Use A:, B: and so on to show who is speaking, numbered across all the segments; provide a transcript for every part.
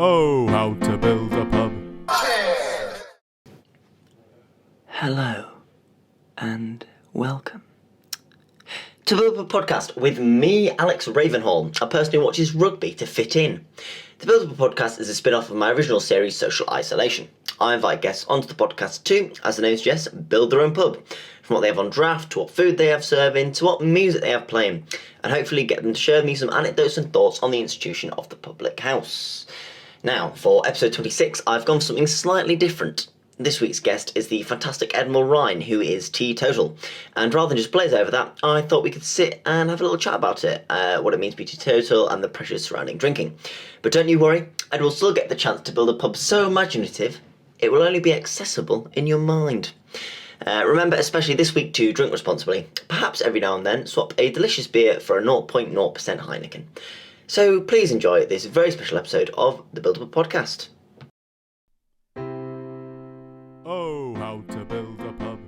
A: Oh, how to build a pub.
B: Hello, and welcome to the Build a Pub podcast with me, Alex Ravenhall, a person who watches rugby to fit in. The Build a Pub podcast is a spin-off of my original series, Social Isolation. I invite guests onto the podcast to, as the name suggests, build their own pub. From what they have on draft, to what food they have serving, to what music they have playing, and hopefully get them to share with me some anecdotes and thoughts on the institution of the public house. Now, for episode 26, I've gone for something slightly different. This week's guest is the fantastic Edward Mulryne, who is teetotal. And rather than just blaze over that, I thought we could sit and have a little chat about it, what it means to be teetotal and the pressures surrounding drinking. But don't you worry, Ed will still get the chance to build a pub so imaginative, it will only be accessible in your mind. Remember, especially this week, to drink responsibly. Perhaps every now and then, swap a delicious beer for a 0.0% Heineken. So please enjoy this very special episode of the Build Up podcast.
A: Oh, how to build a pub.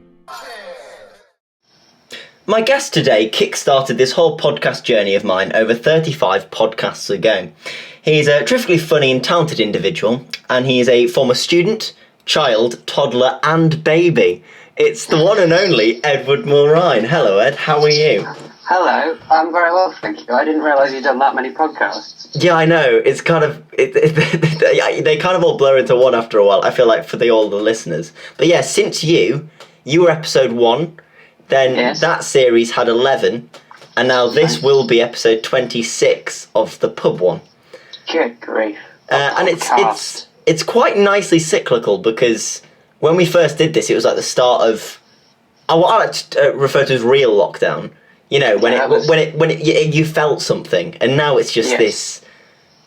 B: My guest today kick-started this whole podcast journey of mine over 35 podcasts ago. He's a terrifically funny and talented individual, and he is a former student, child, toddler, and baby. It's the one and only Edward Mulryne. Hello, Ed. How are you?
C: Hello. I'm very well, thank you. I didn't realise you'd done that many podcasts.
B: Yeah, I know. It's kind of... they kind of all blur into one after a while, I feel like, for all the listeners. But yeah, since you were episode 1, then
C: Yes.
B: that series had 11, and now this will be episode 26 of the pub one.
C: Good grief.
B: And it's quite nicely cyclical, because when we first did this, it was like the start of what I like to refer to as real lockdown. You know, when you felt something, and now it's just this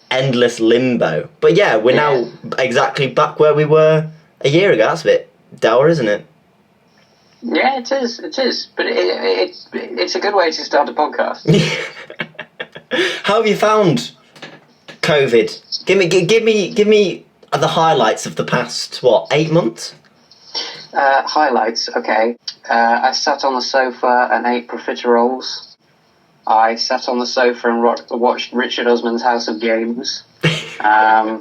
B: endless limbo. But yeah, we're now exactly back where we were a year ago. That's a bit dour, isn't it?
C: Yeah, it is. But it's a good way to start a podcast.
B: How have you found COVID? Give me the highlights of the past 8 months?
C: Highlights, okay. I sat on the sofa and ate profiteroles. I sat on the sofa and watched Richard Osman's House of Games. I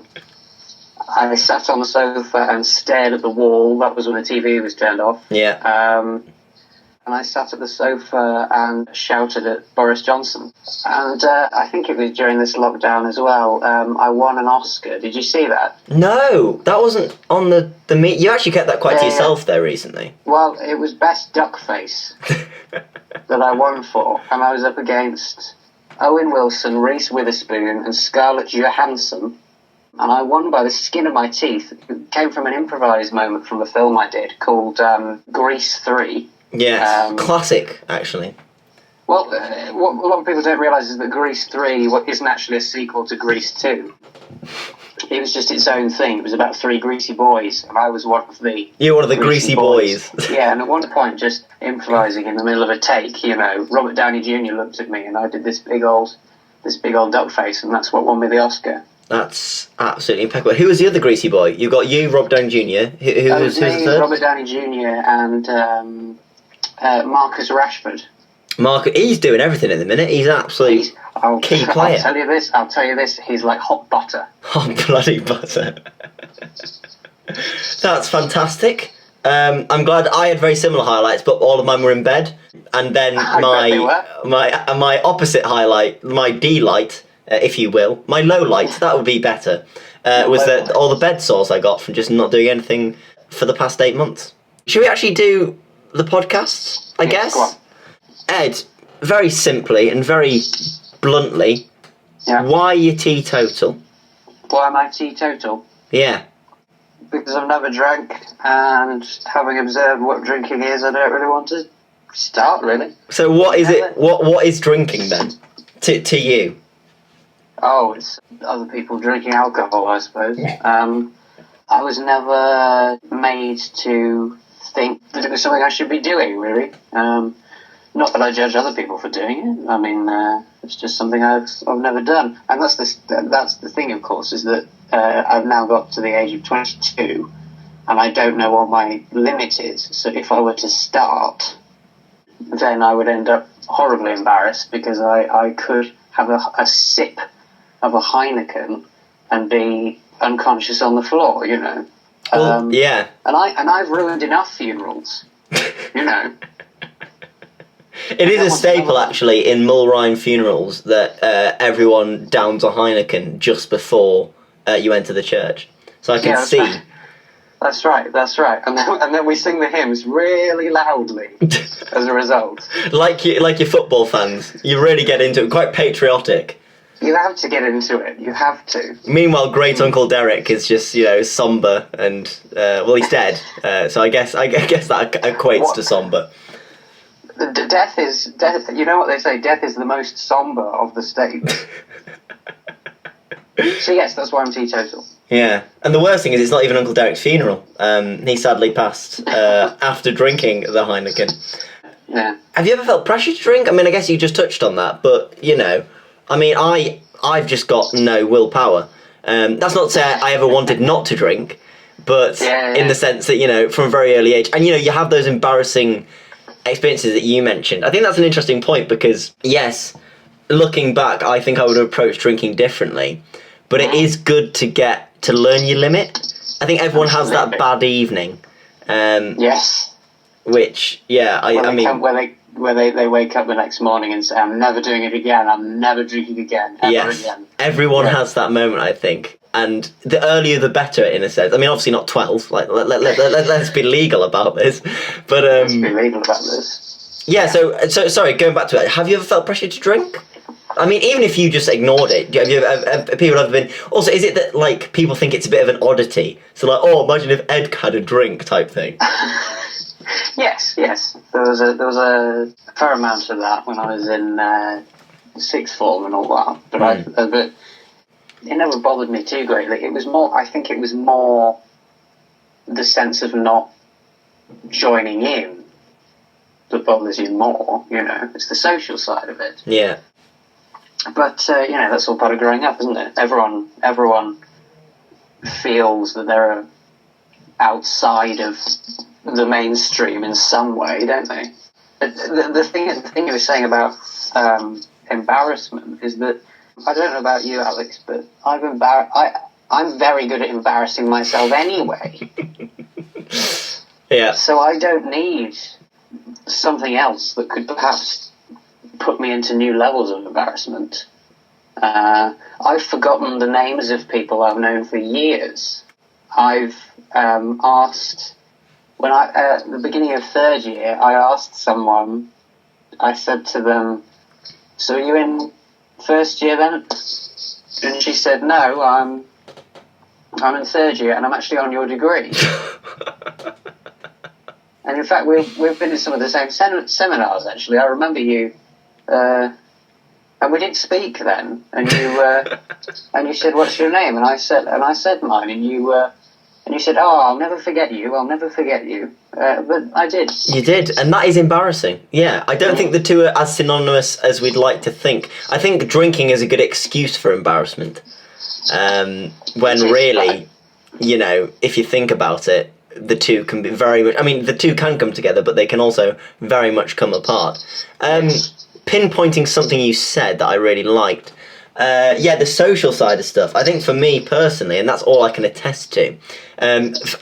C: sat on the sofa and stared at the wall. That was when the TV was turned off.
B: Yeah.
C: And I sat at the sofa and shouted at Boris Johnson. And I think it was during this lockdown as well. I won an Oscar. Did you see that?
B: No, that wasn't on the meet. You actually kept that quite to yourself there recently.
C: Well, it was Best Duck Face that I won for. And I was up against Owen Wilson, Reese Witherspoon and Scarlett Johansson. And I won by the skin of my teeth. It came from an improvised moment from a film I did called Grease 3.
B: Yes, classic, actually.
C: Well, what a lot of people don't realise is that Grease 3 isn't actually a sequel to Grease 2. It was just its own thing. It was about 3 greasy boys, and I was one of the...
B: You were one of the greasy boys.
C: Yeah, and at one point, just improvising in the middle of a take, Robert Downey Jr. looked at me, and I did this big old duck face, and that's what won me the Oscar.
B: That's absolutely impeccable. Who was the other greasy boy? You got Robert Downey Jr. Who was the third?
C: Robert Downey Jr. and Marcus Rashford.
B: He's doing everything at the minute. He's an absolute key player.
C: I'll tell you this. He's like hot butter.
B: Hot bloody butter. That's fantastic. I'm glad I had very similar highlights, but all of mine were in bed. And then my opposite highlight, my D-light, if you will, my low light, that would be better, was that all the bed sores I got from just not doing anything for the past 8 months. Should we actually do the podcast, I guess?
C: Go on.
B: Ed, very simply and very bluntly, why are you teetotal?
C: Why am I teetotal?
B: Yeah.
C: Because I've never drank, and having observed what drinking is, I don't really want to start, really.
B: So what is it? What is drinking then, to you?
C: Oh, it's other people drinking alcohol, I suppose. I was never made to think that it was something I should be doing, really. Not that I judge other people for doing it. I mean, it's just something I've never done. And that's the thing, of course, is that I've now got to the age of 22, and I don't know what my limit is. So if I were to start, then I would end up horribly embarrassed, because I could have a sip of a Heineken and be unconscious on the floor, you know.
B: Well, yeah.
C: And I've ruined enough funerals, you know.
B: It is a staple, actually, in Mulryne funerals that everyone downs a Heineken just before you enter the church. So I can see.
C: Right. That's right. And then we sing the hymns really loudly as a result.
B: Like your football fans. You really get into it. Quite patriotic.
C: You have to get into it. You have to.
B: Meanwhile, Great Uncle Derek is just, somber and, he's dead. So I guess that equates to somber.
C: Death. You know what they say? Death is the most somber of the states. So yes, that's why I'm teetotal.
B: Yeah, and the worst thing is it's not even Uncle Derek's funeral. He sadly passed after drinking the Heineken.
C: Yeah.
B: Have you ever felt pressure to drink? I mean, I guess you just touched on that, but I've just got no willpower. That's not to say I ever wanted not to drink, but in the sense that from a very early age, and you have those embarrassing experiences that you mentioned. I think that's an interesting point because yes, looking back, I think I would have approached drinking differently. But it is good to learn your limit. I think everyone has that bad evening.
C: Yes.
B: Which,
C: where they wake up the next morning and say, "I'm never doing it again. I'm never drinking again. Ever again."
B: Everyone has that moment, I think. And the earlier the better, in a sense. I mean, obviously not 12. Like, let's be legal about this. But
C: let's be legal about this.
B: Yeah. So sorry. Going back to it, have you ever felt pressure to drink? I mean, even if you just ignored it, have people ever been... Also, is it that, like, people think it's a bit of an oddity? So, like, imagine if Ed had a drink type thing.
C: Yes. There was a fair amount of that when I was in sixth form and all that. But it never bothered me too greatly. I think it was more the sense of not joining in that bothers you more, It's the social side of it.
B: Yeah.
C: But, that's all part of growing up, isn't it? Everyone feels that they're outside of the mainstream in some way, don't they? The thing you were saying about embarrassment is that, I don't know about you, Alex, but I'm very good at embarrassing myself anyway.
B: Yeah.
C: So I don't need something else that could perhaps put me into new levels of embarrassment. I've forgotten the names of people I've known for years. I've asked, at the beginning of third year, I asked someone, I said to them, "So are you in first year then?" And she said, "No, I'm in third year and I'm actually on your degree." And in fact, we've been in some of the same seminars, actually. I remember you. And we did speak then, and you said, "What's your name?" And I said mine, and you said, "Oh, I'll never forget you. I'll never forget you." But I did.
B: You did, and that is embarrassing. Yeah, I don't think the two are as synonymous as we'd like to think. I think drinking is a good excuse for embarrassment. When really, if you think about it, the two can be very much... I mean, the two can come together, but they can also very much come apart. Pinpointing something you said that I really liked. The social side of stuff. I think for me personally, and that's all I can attest to,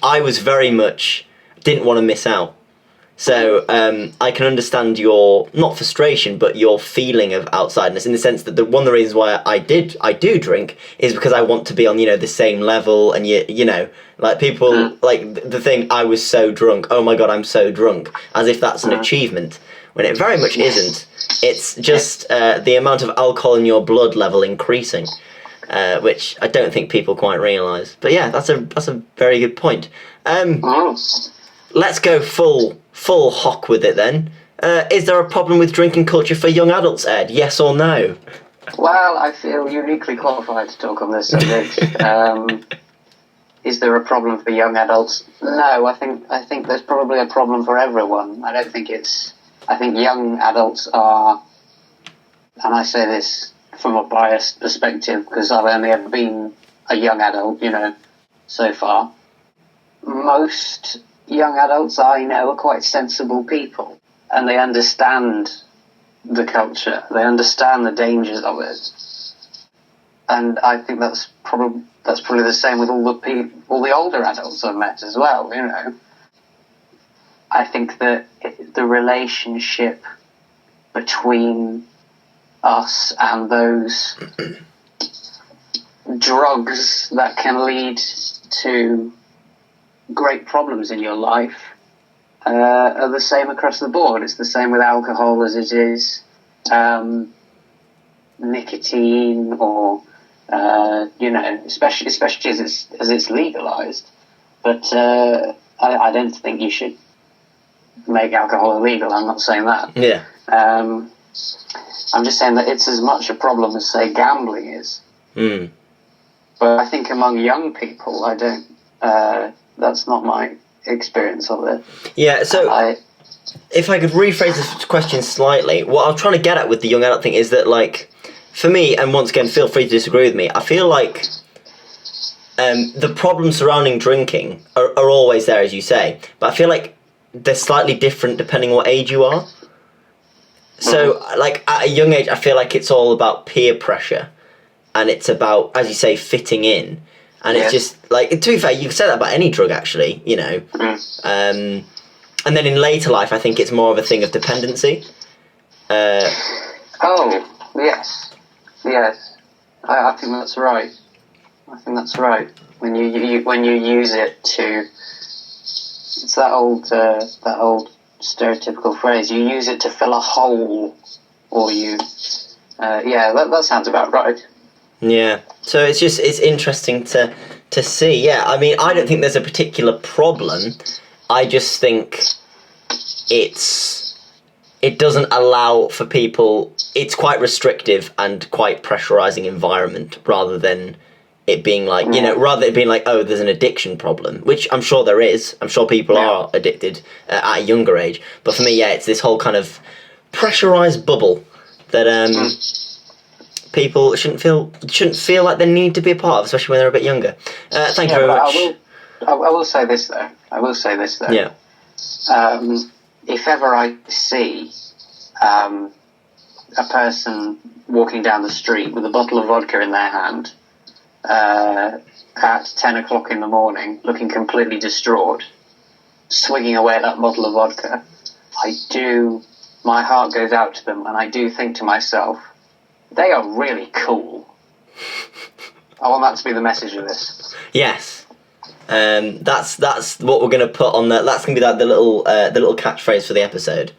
B: I was very much... didn't want to miss out. So I can understand your, not frustration, but your feeling of outsideness, in the sense that one of the reasons why I do drink is because I want to be on, the same level, and like people, like the thing, I was so drunk, oh my god, I'm so drunk, as if that's an achievement, when it very much isn't. It's just the amount of alcohol in your blood level increasing, which I don't think people quite realise. But yeah, that's a very good point. Let's go full hock with it then. Is there a problem with drinking culture for young adults, Ed? Yes or no?
C: Well, I feel uniquely qualified to talk on this subject. Is there a problem for young adults? No, I think there's probably a problem for everyone. I think young adults are, and I say this from a biased perspective because I've only ever been a young adult, so far. Most young adults I know are quite sensible people, and they understand the culture, they understand the dangers of it, and I think that's that's probably the same with all the older adults I've met as well. You know, I think that the relationship between us and those drugs that can lead to great problems in your life are the same across the board. It's the same with alcohol as it is nicotine, or you know, especially as it's legalized. But I don't think you should make alcohol illegal. I'm not saying that.
B: Yeah.
C: I'm just saying that it's as much a problem as, say, gambling is.
B: Mm.
C: But I think among young people, I don't. That's not my experience of it.
B: Yeah. So, if I could rephrase this question slightly, what I'm trying to get at with the young adult thing is that, like, for me, and once again, feel free to disagree with me, I feel like the problems surrounding drinking are always there, as you say, but I feel like they're slightly different depending on what age you are. So, like, at a young age, I feel like it's all about peer pressure, and it's about, as you say, fitting in, and it's just, like, to be fair, you can say that about any drug, actually, you know, and then in later life, I think it's more of a thing of dependency.
C: Oh, yes. I think that's right. When you use it to, it's that old stereotypical phrase. You use it to fill a hole, or you, that sounds about right.
B: Yeah. So it's interesting to see. Yeah. I mean, I don't think there's a particular problem. I just think it doesn't allow for people. It's quite restrictive and quite pressurizing environment, rather than it being like, you know, rather than it being like, oh, there's an addiction problem, which I'm sure there is. I'm sure people are addicted at a younger age. But for me, yeah, it's this whole kind of pressurized bubble that people shouldn't feel like they need to be a part of, especially when they're a bit younger. Thank you very much.
C: I will say this though.
B: Yeah.
C: If ever I see a person walking down the street with a bottle of vodka in their hand at 10 o'clock in the morning, looking completely distraught, swinging away at that bottle of vodka, my heart goes out to them, and I do think to myself, they are really cool. I want that to be the message of this.
B: Yes. That's what we're going to put on that. That's going to be the little catchphrase for the episode.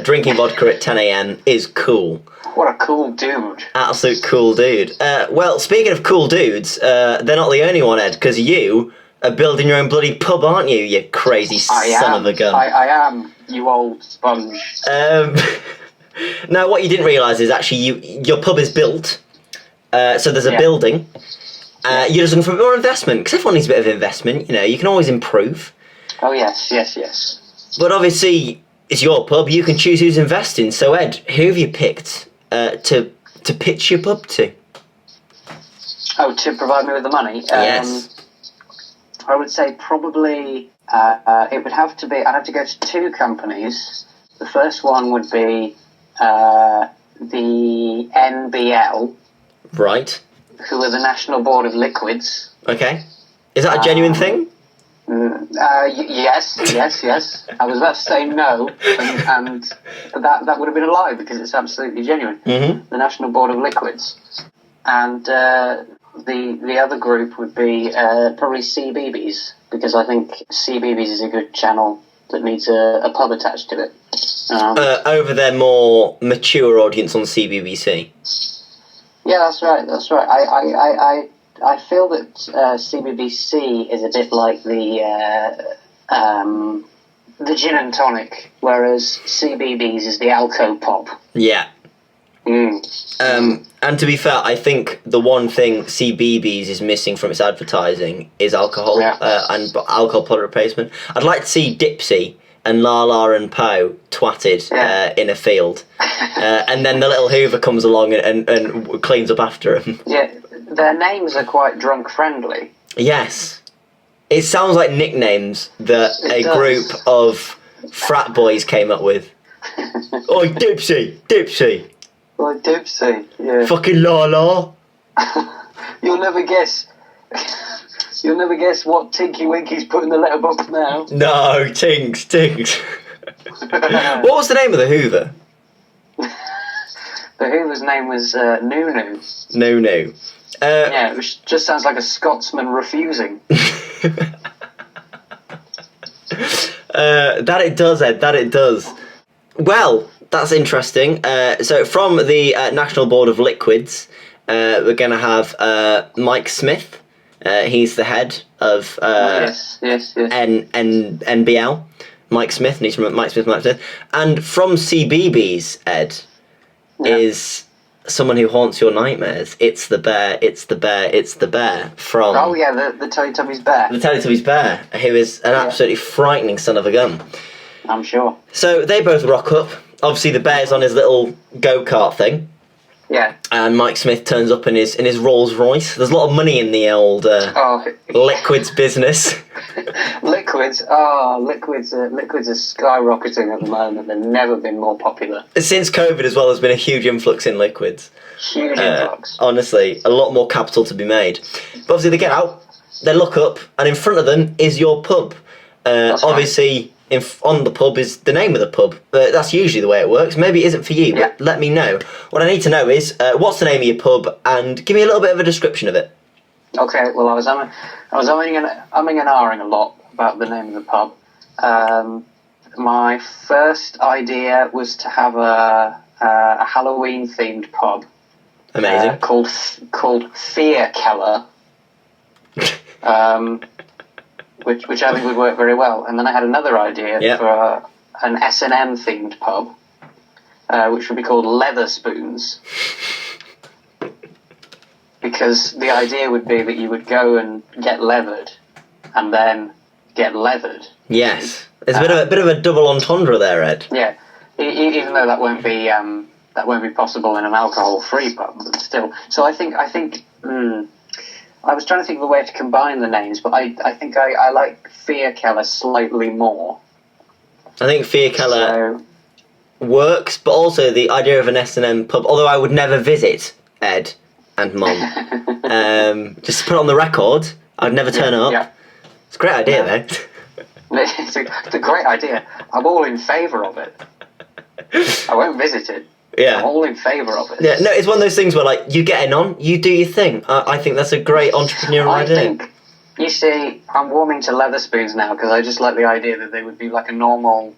B: Drinking vodka at 10 a.m. is cool.
C: What a cool dude.
B: Absolute cool dude. Well, speaking of cool dudes, they're not the only one, Ed, because you are building your own bloody pub, aren't you, you crazy son of a gun?
C: I am, you old sponge.
B: Now, what you didn't realise is actually your pub is built, so there's a building. You're just looking for a bit more investment, because everyone needs a bit of investment, you know, you can always improve.
C: Oh, yes.
B: But obviously, it's your pub, you can choose who's investing. So, Ed, who have you picked to pitch your pub to?
C: Oh, to provide me with the money?
B: Yes.
C: I would say probably it would have to be, I'd have to go to two companies. The first one would be the NBL.
B: Right.
C: Who are the National Board of Liquids.
B: Okay. Is that a genuine thing?
C: Yes. I was about to say no, and that would have been a lie, because it's absolutely genuine.
B: Mm-hmm.
C: The National Board of Liquids. And the other group would be probably CBeebies, because I think CBeebies is a good channel that needs a pub attached to it.
B: Over their more mature audience on CBBC.
C: Yeah, that's right. I feel that CBBC is a bit like the gin and tonic, whereas CBeebies is the alco pop.
B: Yeah. And to be fair, I think the one thing CBeebies is missing from its advertising is alcohol and alcohol product replacement. I'd like to see Dipsy and Lala and Poe twatted in a field, and then the little Hoover comes along and cleans up after them.
C: Yeah, their names are quite drunk friendly.
B: Yes, it sounds like nicknames that group of frat boys came up with. Oi, Dipsy.
C: Oi, Dipsy, yeah.
B: Fucking Lala.
C: You'll never guess. You'll never guess what Tinky Winky's put in the letterbox now.
B: No, Tinks. What was the name of the Hoover?
C: The Hoover's name was Nunu.
B: No.
C: Yeah, which just sounds like a Scotsman refusing.
B: That it does, Ed. That it does. Well, that's interesting. So from the National Board of Liquids, we're going to have Mike Smith. He's the head of
C: Yes.
B: NBL. Mike Smith. Need to remember Mike Smith. And from CBeebies, Ed, is someone who haunts your nightmares. It's the bear from...
C: Oh, yeah, the Teletubbies bear.
B: The Teletubbies bear, who is an absolutely frightening son of a gun.
C: I'm sure.
B: So they both rock up. Obviously, the bear's on his little go-kart thing.
C: Yeah.
B: And Mike Smith turns up in his Rolls Royce. There's a lot of money in the old Liquids business.
C: Liquids are skyrocketing at the moment. They've never been more popular.
B: Since COVID as well, there's been a huge influx in liquids.
C: Huge influx.
B: Honestly, a lot more capital to be made. But obviously, they get out, they look up, and in front of them is your pub. Obviously, on the pub is the name of the pub. That's usually the way it works. Maybe it isn't for you, but let me know. What I need to know is, what's the name of your pub, and give me a little bit of a description of it.
C: Okay, well, I was umming and ahhing a lot about the name of the pub. My first idea was to have a Halloween-themed pub.
B: Amazing.
C: Called Fear Keller. Which I think would work very well. And then I had another idea for an S&M themed pub, which would be called Leather Spoons. Because the idea would be that you would go and get leathered, and then get leathered.
B: Yes, there's a bit of a double entendre there, Ed.
C: Yeah, even though that won't be possible in an alcohol-free pub, but still. So I think. I was trying to think of a way to combine the names, but I think I like Fear Keller slightly more.
B: I think Fear Keller works, but also the idea of an S&M pub, although I would never visit, Ed and Mom. Just to put it on the record, I'd never turn up. Yeah. It's a great idea, though.
C: It's a great idea. I'm all in favour of it. I won't visit it.
B: Yeah.
C: I'm all in favour of it.
B: Yeah, no, it's one of those things where, like, you getting on, you do your thing. I think that's a great entrepreneurial idea.
C: I think, you see, I'm warming to leather spoons now because I just like the idea that they would be like a normal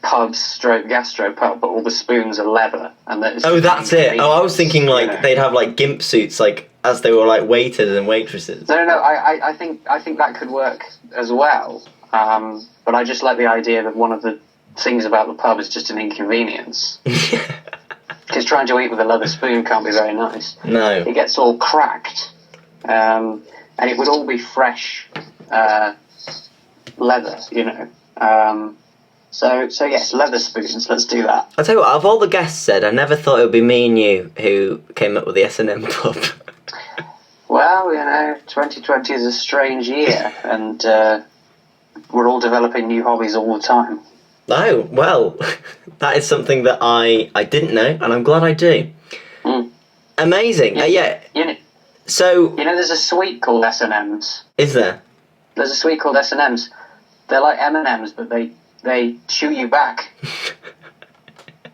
C: pub/gastro pub, but all the spoons are leather. And that's
B: that's it. Oh, I was thinking, like, they'd have, like, gimp suits, like, as they were, like, waiters and waitresses.
C: No, I think that could work as well. But I just like the idea that one of the things about the pub is just an inconvenience. Because trying to eat with a leather spoon can't be very nice.
B: No.
C: It gets all cracked. And it would all be fresh leather, you know. So yes, leather spoons, let's do that.
B: I'll tell you what, of all the guests said, I never thought it would be me and you who came up with the S&M pub.
C: Well, you know, 2020 is a strange year, and we're all developing new hobbies all the time.
B: Oh, well, that is something that I didn't know, and I'm glad I do. Amazing. Yeah. So...
C: You know, there's a sweet called S&Ms.
B: Is there?
C: There's a sweet called S&Ms. They're like M&Ms, but they shoot you back.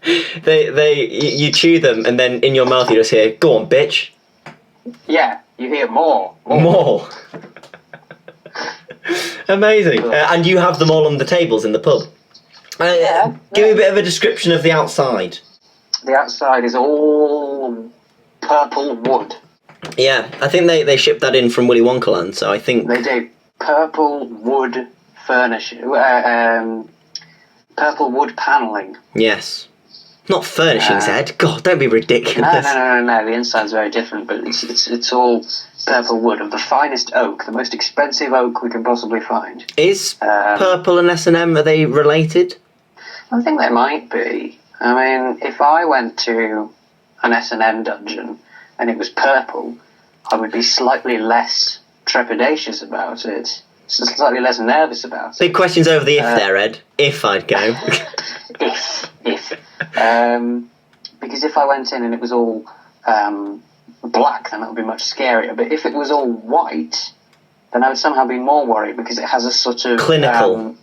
B: You chew them, and then in your mouth you just hear, "Go on, bitch."
C: Yeah, you hear more.
B: Amazing. And you have them all on the tables in the pub. Give me a bit of a description of the outside.
C: The outside is all purple wood.
B: Yeah, I think they shipped that in from Willy Wonka Land, so I think...
C: They do. Purple wood furnishing. Purple wood panelling.
B: Yes. Not furnishings, Ed. God, don't be ridiculous.
C: No. The inside's very different, but it's all purple wood of the finest oak, the most expensive oak we can possibly find.
B: Is purple and S&M, are they related?
C: I think they might be. I mean, if I went to an S&M dungeon and it was purple, I would be slightly less trepidatious about it. Slightly less nervous about it.
B: Big questions over the if there, Ed. If I'd go.
C: If. Because if I went in and it was all black, then that would be much scarier. But if it was all white, then I would somehow be more worried because it has a sort of
B: clinical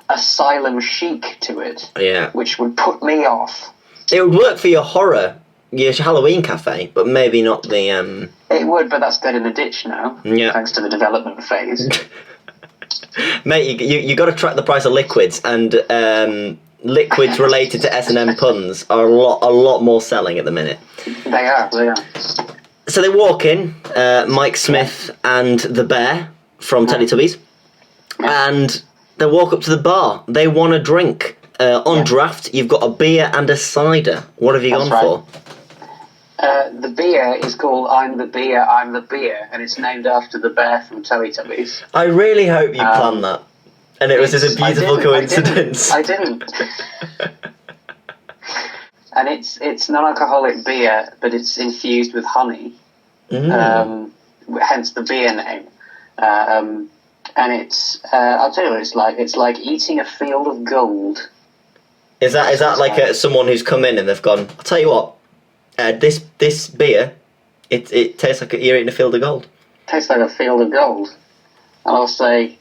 C: asylum chic to it,
B: Yeah.
C: which would put me off.
B: It would work for your Halloween cafe, but maybe not the
C: It would, but that's dead in the ditch now,
B: Yeah.
C: thanks to the development phase.
B: Mate, you got to track the price of liquids, and liquids related to S&M puns are a lot more selling at the minute.
C: They are.
B: So they walk in, Mike Smith and the bear from Teletubbies, and they walk up to the bar. They want a drink. On draft, you've got a beer and a cider. What have you
C: That's
B: gone for?
C: The beer is called I'm the Beer, I'm the Beer, and it's named after the bear from Teletubbies.
B: I really hope you planned that. And it was just a beautiful coincidence.
C: I didn't. And it's non-alcoholic beer, but it's infused with honey. Hence the beer name. And it's I'll tell you what it's like. It's like eating a field of gold.
B: Is that like someone who's come in and they've gone, I'll tell you what, this beer, it tastes like you're eating a field of gold.
C: Tastes like a field of gold. And I'll say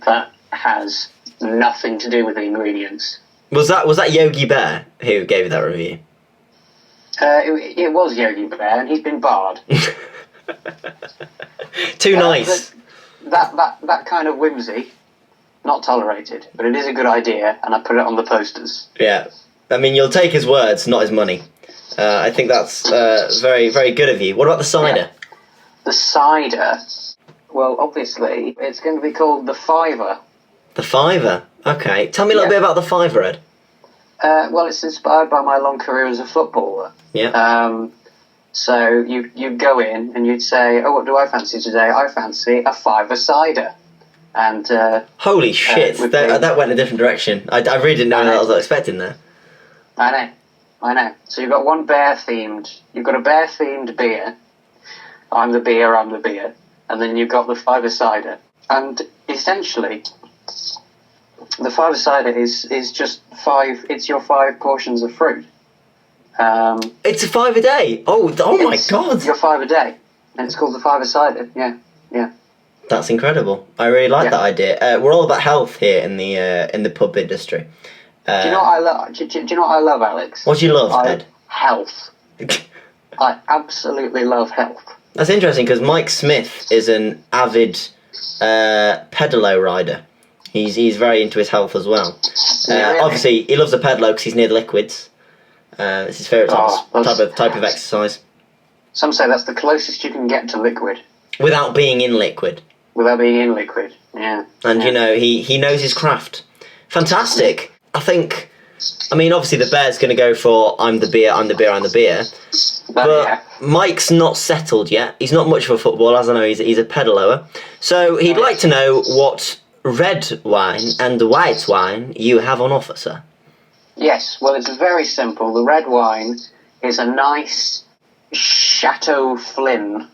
C: that has nothing to do with the ingredients.
B: Was that Yogi Bear who gave that review?
C: It was Yogi Bear, and he's been barred.
B: Too nice.
C: That kind of whimsy, not tolerated, but it is a good idea, and I put it on the posters.
B: Yeah, I mean, you'll take his words, not his money. I think that's very, very good of you. What about the cider?
C: Yeah. The cider, well, obviously, it's going to be called the Fiver.
B: The Fiver? Okay. Tell me a little bit about the Fiver, Ed.
C: Well, it's inspired by my long career as a footballer.
B: Yeah.
C: So you'd go in and you'd say, oh, what do I fancy today? I fancy a Fiver cider. And
B: holy shit, that went a different direction. I really didn't know what I was expecting there.
C: I know. So you've got a bear-themed beer. I'm the beer, I'm the beer. And then you've got the Fiver cider. And essentially, the Fiver cider is just it's your 5 portions of fruit.
B: It's a 5 a day. Oh my god!
C: Your 5 a day, and it's called the Fiver cider. Yeah.
B: That's incredible. I really like that idea. We're all about health here in the pub industry.
C: Do you know what I love? Do you know what I love, Alex?
B: What do you love, Ed?
C: Health. I absolutely love health.
B: That's interesting because Mike Smith is an avid pedalo rider. He's very into his health as well.
C: Really?
B: Obviously, he loves a pedalo because he's near the liquids. It's his favourite type of exercise.
C: Some say that's the closest you can get to liquid.
B: Without being in liquid. Yeah. And, he knows his craft. Fantastic. I mean, obviously the bear's going to go for I'm the beer, I'm the beer, I'm the beer. But Mike's not settled yet. He's not much of a footballer, as I know he's a pedaloer. So he'd like to know what red wine and white wine you have on offer, sir.
C: Yes, well, it's very simple. The red wine is a nice Chateau Flynn.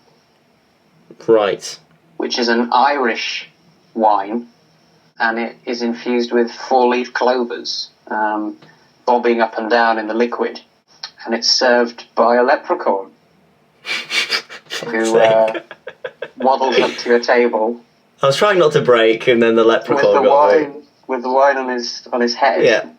B: Right.
C: Which is an Irish wine, and it is infused with 4-leaf clovers, bobbing up and down in the liquid. And it's served by a leprechaun who waddles up to your table.
B: I was trying not to break, and then the leprechaun
C: with the wine on his head.
B: Yeah.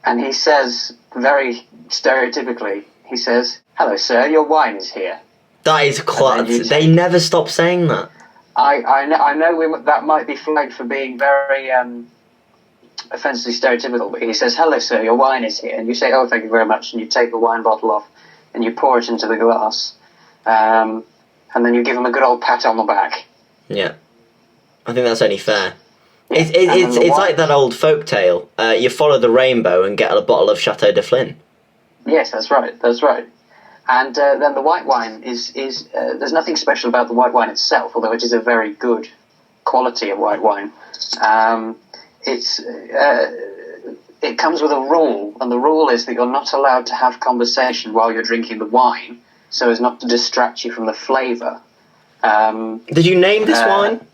C: And he says, very stereotypically, he says, "Hello, sir, your wine is here."
B: That is class. They never stop saying that.
C: I know that might be flagged for being very offensively stereotypical, but he says, "Hello, sir, your wine is here." And you say, "Oh, thank you very much." And you take the wine bottle off and you pour it into the glass. And then you give him a good old pat on the back.
B: Yeah. I think that's only fair. It's like that old folk tale. You follow the rainbow and get a bottle of Chateau de Flynn.
C: Yes, that's right. And then the white wine is there's nothing special about the white wine itself, although it is a very good quality of white wine. It comes with a rule, and the rule is that you're not allowed to have conversation while you're drinking the wine, so as not to distract you from the flavour.
B: Did you name this wine?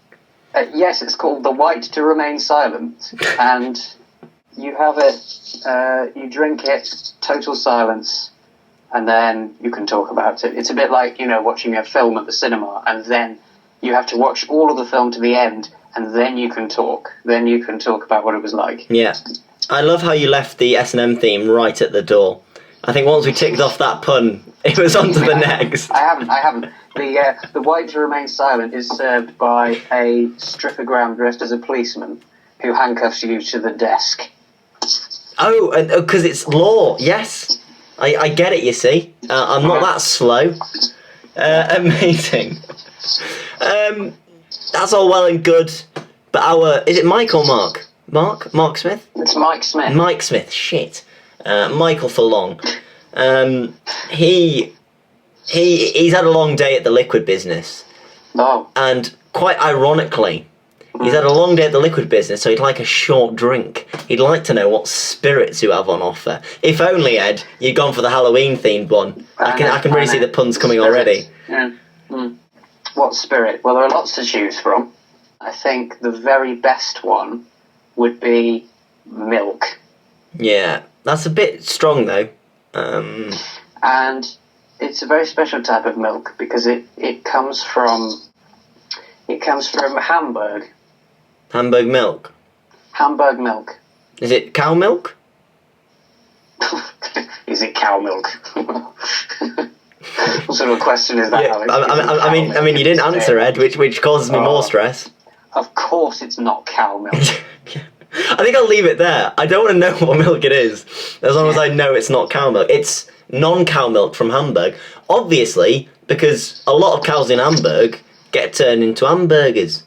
C: Yes, it's called The White to Remain Silent, and you have it, you drink it, total silence, and then you can talk about it. It's a bit like, watching a film at the cinema, and then you have to watch all of the film to the end, and then you can talk. Then you can talk about what it was like.
B: Yeah. I love how you left the S&M theme right at the door. I think once we ticked off that pun, it was on to the next.
C: I haven't. The White to Remain Silent is served by a strippogram dressed as a policeman who handcuffs you to the desk.
B: Oh, because it's law. Yes. I get it, you see. I'm not that slow. Amazing. That's all well and good. But is it Mike or Mark? Mark Smith?
C: It's Mike Smith.
B: Mike Smith, shit. Michael for long. He's had a long day at the liquid business.
C: Oh.
B: And quite ironically, he's had a long day at the liquid business, so he'd like a short drink. He'd like to know what spirits you have on offer. If only, Ed, you'd gone for the Halloween-themed one. I can really see the puns coming already.
C: Yeah. What spirit? Well, there are lots to choose from. I think the very best one would be milk.
B: Yeah, that's a bit strong though.
C: And it's a very special type of milk because it comes from Hamburg.
B: Hamburg milk.
C: Hamburg milk.
B: Is it cow milk?
C: Is it cow milk? What sort of question is that,
B: Yeah,
C: Alex?
B: I mean, you didn't answer, Ed, which causes me more stress.
C: Of course, it's not cow milk.
B: I think I'll leave it there. I don't want to know what milk it is, as long as I know it's not cow milk. It's non-cow milk from Hamburg, obviously, because a lot of cows in Hamburg get turned into hamburgers.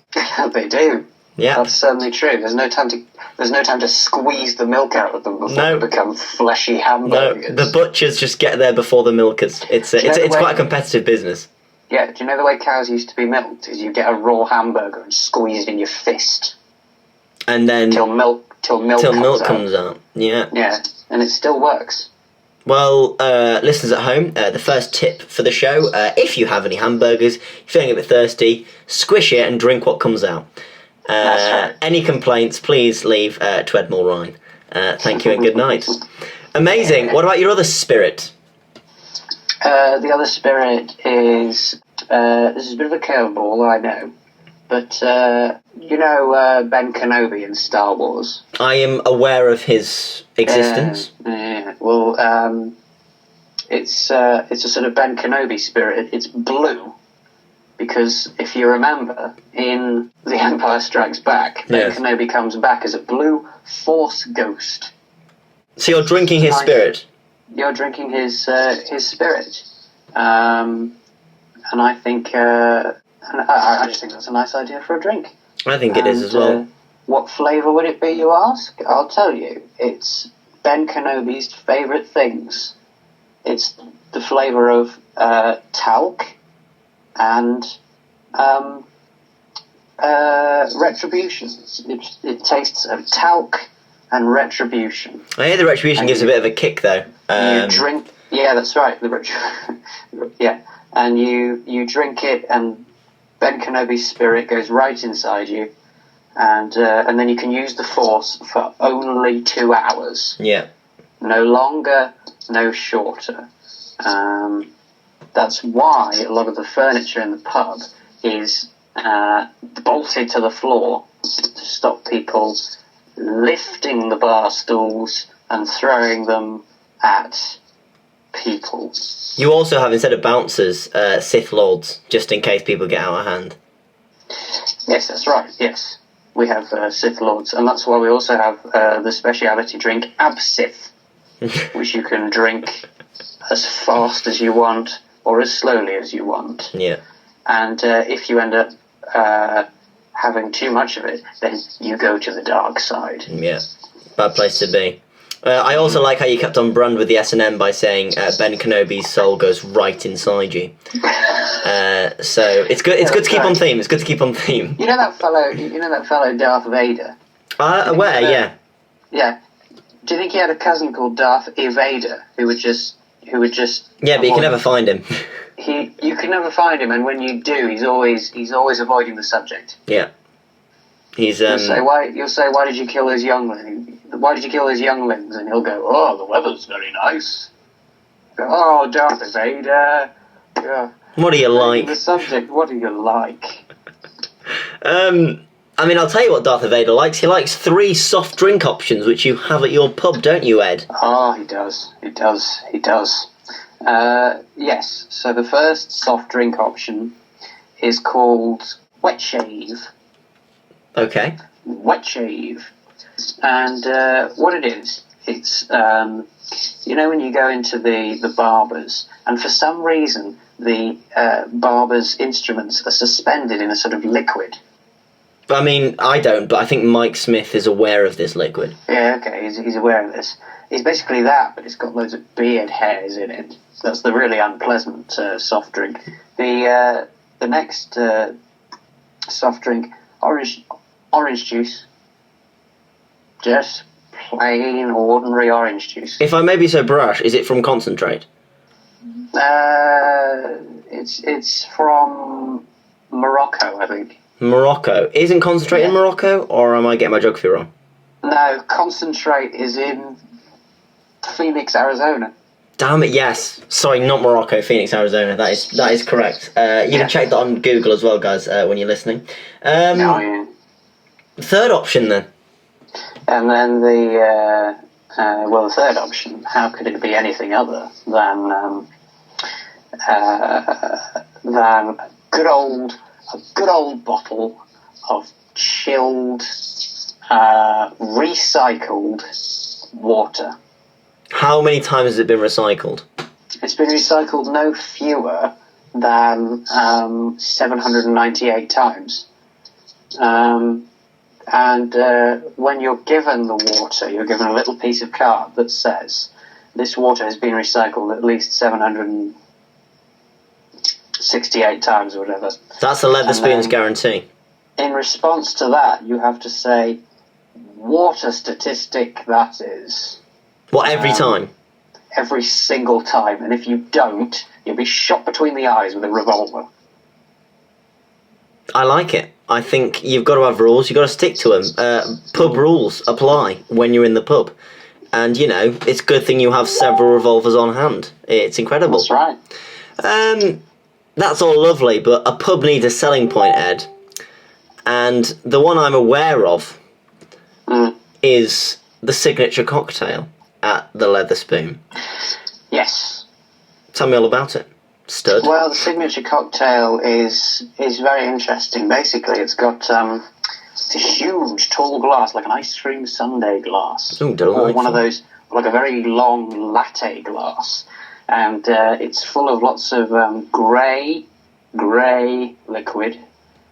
C: They do.
B: Yeah,
C: that's certainly true. There's no time to squeeze the milk out of them before they become fleshy hamburgers.
B: No, the butchers just get there before the milkers. It's quite a competitive business.
C: Yeah, do you know the way cows used to be milked? Is you get a raw hamburger and squeeze it in your fist.
B: And then
C: till milk
B: comes out. Yeah.
C: Yeah, and it still works.
B: Well, listeners at home, the first tip for the show: if you have any hamburgers, you're feeling a bit thirsty, squish it and drink what comes out.
C: That's right.
B: Any complaints, please leave to Edward Mulryne. Thank you and good night. Amazing. What about your other spirit?
C: The other spirit is this is a bit of a curveball, I know, but Ben Kenobi in Star Wars.
B: I am aware of his existence.
C: Well, it's a sort of Ben Kenobi spirit. It's blue because if you remember in The Empire Strikes Back, Ben Kenobi comes back as a blue Force ghost.
B: So you're drinking his spirit.
C: You're drinking his spirit, and I think I just think that's a nice idea for a drink.
B: I think it is as well.
C: What flavour would it be, you ask? I'll tell you. It's Ben Kenobi's favourite things. It's the flavour of talc and retribution. It tastes of talc and retribution.
B: I hear the retribution gives a bit of a kick, though.
C: You drink... Yeah, that's right. Yeah. And you drink it, and Ben Kenobi's spirit goes right inside you, and then you can use the Force for only 2 hours.
B: Yeah.
C: No longer, no shorter. That's why a lot of the furniture in the pub is bolted to the floor to stop people lifting the bar stools and throwing them at people.
B: You also have, instead of bouncers, Sith Lords, just in case people get out of hand.
C: Yes, that's right, yes. We have Sith Lords, and that's why we also have the speciality drink Absith, which you can drink as fast as you want or as slowly as you want.
B: Yeah.
C: And if you end up having too much of it, then you go to the dark side.
B: Yeah, bad place to be. I also like how you kept on brand with the S&M by saying Ben Kenobi's soul goes right inside you. So it's good. It's good to keep on theme. It's good to keep on theme.
C: You know that fellow Darth Vader.
B: Where? Yeah.
C: Yeah. Do you think he had a cousin called Darth Evader who would just?
B: Yeah, but you can never find him.
C: You can never find him, and when you do, he's always avoiding the subject.
B: Yeah. He's
C: You'll say, why did you kill those younglings? Why did you kill those younglings? And he'll go, oh, the weather's very nice. Oh, Darth Vader. Yeah.
B: What do you like?
C: The subject, what do you like?
B: I mean, I'll tell you what Darth Vader likes. He likes 3 soft drink options, which you have at your pub, don't you, Ed?
C: Oh, he does. He does. He does. Yes, so the first soft drink option is called Wet Shave.
B: Okay.
C: Wet Shave. And what it is, it's, when you go into the barbers, and for some reason the barber's instruments are suspended in a sort of liquid.
B: I mean, I don't, but I think Mike Smith is aware of this liquid.
C: Yeah, okay, he's aware of this. It's basically that, but it's got loads of beard hairs in it. That's the really unpleasant soft drink. The next soft drink, orange juice. Just plain, ordinary orange juice.
B: If I may be so brash, is it from concentrate?
C: It's from Morocco, I think.
B: Morocco. Isn't concentrate in Morocco, or am I getting my geography wrong?
C: No, concentrate is in Phoenix, Arizona.
B: Damn it, yes. Sorry, not Morocco, Phoenix, Arizona. That is correct. You can check that on Google as well, guys, when you're listening. Third option, then.
C: And then the third option, how could it be anything other than a good old bottle of chilled, recycled water.
B: How many times has it been recycled?
C: It's been recycled no fewer than 798 times. And when you're given the water, you're given a little piece of card that says, this water has been recycled at least 768 times or whatever.
B: That's a Leatherspoon's guarantee.
C: In response to that, you have to say, water statistic that is.
B: What, every time?
C: Every single time. And if you don't, you'll be shot between the eyes with a revolver.
B: I like it. I think you've got to have rules. You've got to stick to them. Pub rules apply when you're in the pub. And, it's a good thing you have several revolvers on hand. It's incredible.
C: That's right.
B: That's all lovely, but a pub needs a selling point, Ed. And the one I'm aware of is the signature cocktail at the Leatherspoon. Yes. Tell me all about it, stud.
C: Well, the signature cocktail is very interesting. Basically, it's got a huge, tall glass, like an ice cream sundae glass.
B: Ooh, delightful.
C: Or one of those, like a very long latte glass. And it's full of lots of grey liquid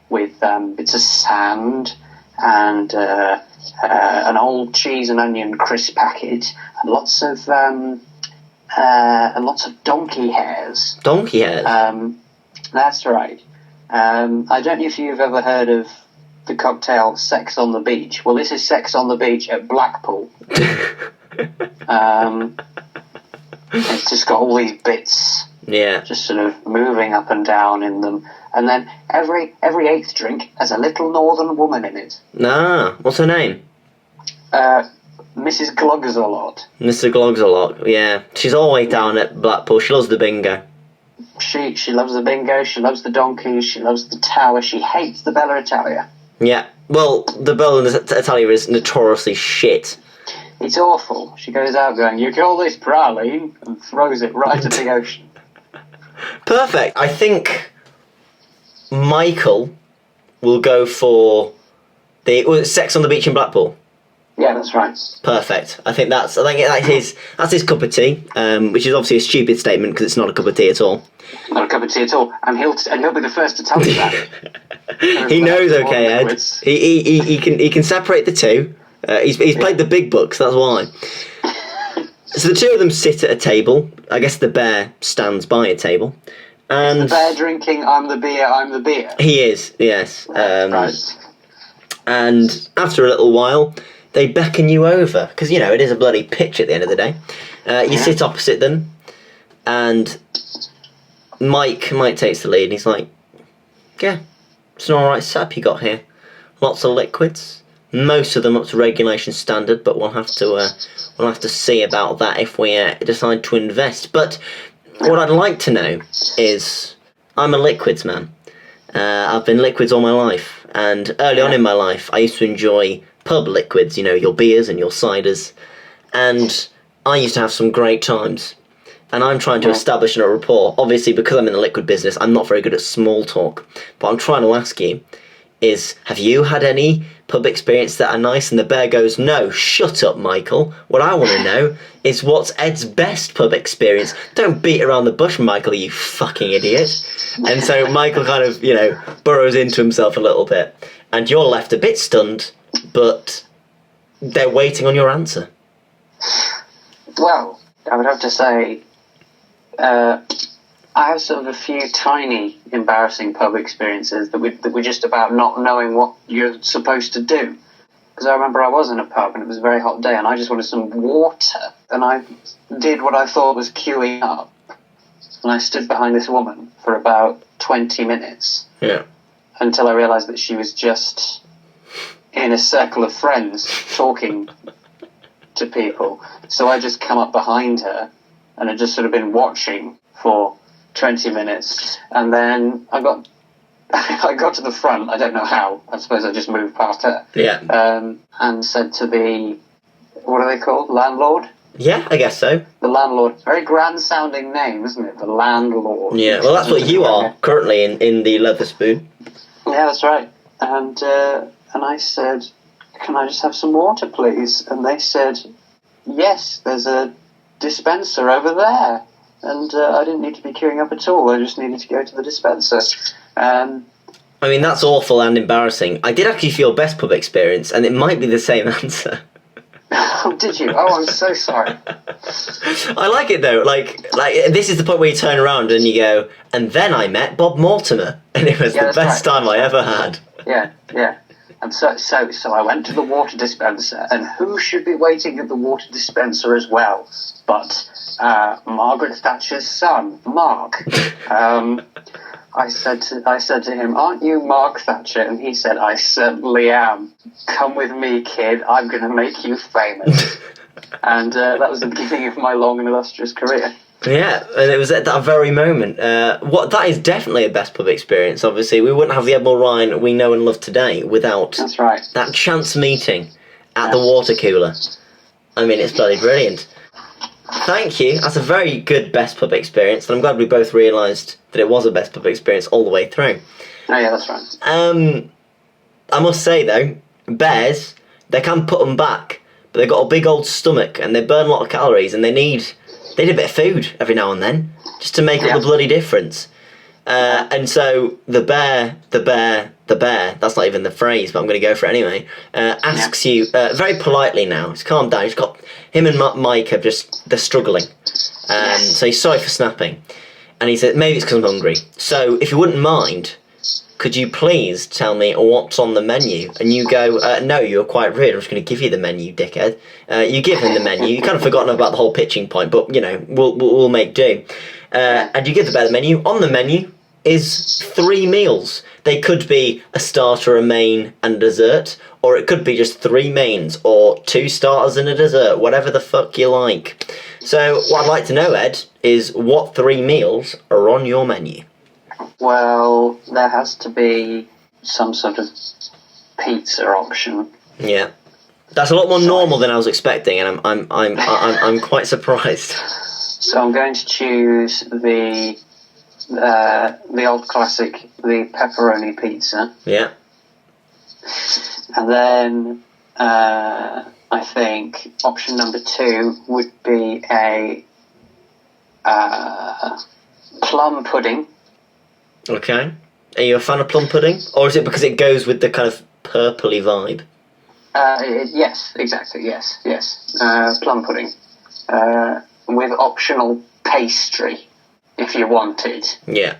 C: with bits of sand and an old cheese and onion crisp packet and lots of donkey hairs.
B: Donkey hairs?
C: That's right. I don't know if you've ever heard of the cocktail Sex on the Beach. Well, this is Sex on the Beach at Blackpool. It's just got all these bits, just sort of moving up and down in them, and then every 8th drink has a little northern woman in it.
B: Ah, what's her name?
C: Mrs. Glogsalot.
B: Mr. Glogsalot, yeah. She's always down at Blackpool. She loves the bingo.
C: She loves the bingo. She loves the donkeys. She loves the tower. She hates the Bella Italia.
B: Yeah. Well, the Bella Italia is notoriously shit.
C: It's awful. She goes out going, "You call this praline?" and throws it right at the ocean.
B: Perfect. I think Michael will go for the Sex on the Beach in Blackpool.
C: Yeah, that's right.
B: Perfect. I think that's his cup of tea, which is obviously a stupid statement because it's not a cup of tea at all.
C: Not a cup of tea at all, and he'll be the first to tell you that.
B: He knows, okay, Ed. He can separate the two. He's played the big books, that's why. So the two of them sit at a table. I guess the bear stands by a table. And
C: is the bear drinking I'm the beer?
B: He is, yes.
C: Right.
B: And after a little while, they beckon you over. Because, it is a bloody pitch at the end of the day. You sit opposite them. And Mike takes the lead. He's like, yeah, it's an alright setup you got here. Lots of liquids. most of them up to regulation standard, but we'll have to see about that if we decide to invest. But what I'd like to know is, I'm a liquids man. I've been liquids all my life, and early on in my life, I used to enjoy pub liquids. You know, your beers and your ciders, and I used to have some great times. And I'm trying to establish a rapport. Obviously, because I'm in the liquid business, I'm not very good at small talk. But I'm trying to ask you, have you had any pub experience that are nice? And the bear goes, no, shut up, Michael. What I want to know is what's Ed's best pub experience. Don't beat around the bush, Michael, you fucking idiot. And so Michael kind of, burrows into himself a little bit. And you're left a bit stunned, but they're waiting on your answer.
C: Well, I would have to say, I have sort of a few tiny embarrassing pub experiences that were just about not knowing what you're supposed to do. Because I remember I was in a pub and it was a very hot day and I just wanted some water. And I did what I thought was queuing up. And I stood behind this woman for about 20 minutes.
B: Yeah.
C: Until I realised that she was just in a circle of friends talking to people. So I just come up behind her and had just sort of been watching for 20 minutes. And then I got to the front, I don't know how, I suppose I just moved past her.
B: Yeah.
C: And said to the, what are they called, landlord?
B: Yeah, I guess so.
C: The landlord. Very grand-sounding name, isn't it? The landlord.
B: Yeah, well, that's what you are currently in the Leatherspoon.
C: Yeah, that's right. And I said, can I just have some water, please? And they said, yes, there's a dispenser over there. And I didn't need to be queuing up at all. I just needed to go to the dispenser.
B: I mean, that's awful and embarrassing. I did actually feel best pub experience, and it might be the same answer.
C: Oh, did you? Oh, I'm so sorry.
B: I like it, though. Like this is the point where you turn around and you go, and then I met Bob Mortimer, and it was the best time I ever had.
C: Yeah. And so I went to the water dispenser, and who should be waiting at the water dispenser as well but Margaret Thatcher's son, Mark. I said to him, aren't you Mark Thatcher? And he said, I certainly am. Come with me, kid. I'm going to make you famous. And that was the beginning of my long and illustrious career.
B: Yeah, and it was at that very moment. That is definitely a best pub experience, obviously. We wouldn't have the Edward Mulryne we know and love today without
C: That's right.
B: that chance meeting at the water cooler. I mean, it's bloody brilliant. Thank you. That's a very good best pub experience, and I'm glad we both realised that it was a best pub experience all the way through.
C: Oh yeah, that's right.
B: I must say though, bears, they can put them back, but they've got a big old stomach and they burn a lot of calories, and they need a bit of food every now and then just to make up the bloody difference. And so the bear, that's not even the phrase, but I'm going to go for it anyway, asks you very politely now, he's calmed down, he's got, him and Mike are they're struggling, so he's sorry for snapping, and he said, maybe it's because I'm hungry, so if you wouldn't mind, could you please tell me what's on the menu? And you go, no, you're quite rude, I'm just going to give you the menu, dickhead. You give him the menu, you've kind of forgotten about the whole pitching point, but, we'll make do. And you give the bear the menu. On the menu is 3 meals. They could be a starter, a main, and a dessert, or it could be just 3 mains, or 2 starters and a dessert, whatever the fuck you like. So, what I'd like to know, Ed, is what 3 meals are on your menu?
C: Well, there has to be some sort of pizza option.
B: Yeah, that's a lot more normal than I was expecting, and I'm quite surprised.
C: So I'm going to choose the old classic, the pepperoni pizza.
B: Yeah.
C: And then I think option number 2 would be a plum pudding.
B: Okay. Are you a fan of plum pudding? Or is it because it goes with the kind of purpley vibe?
C: Yes, exactly, yes. Plum pudding. With optional pastry, if you want it.
B: Yeah.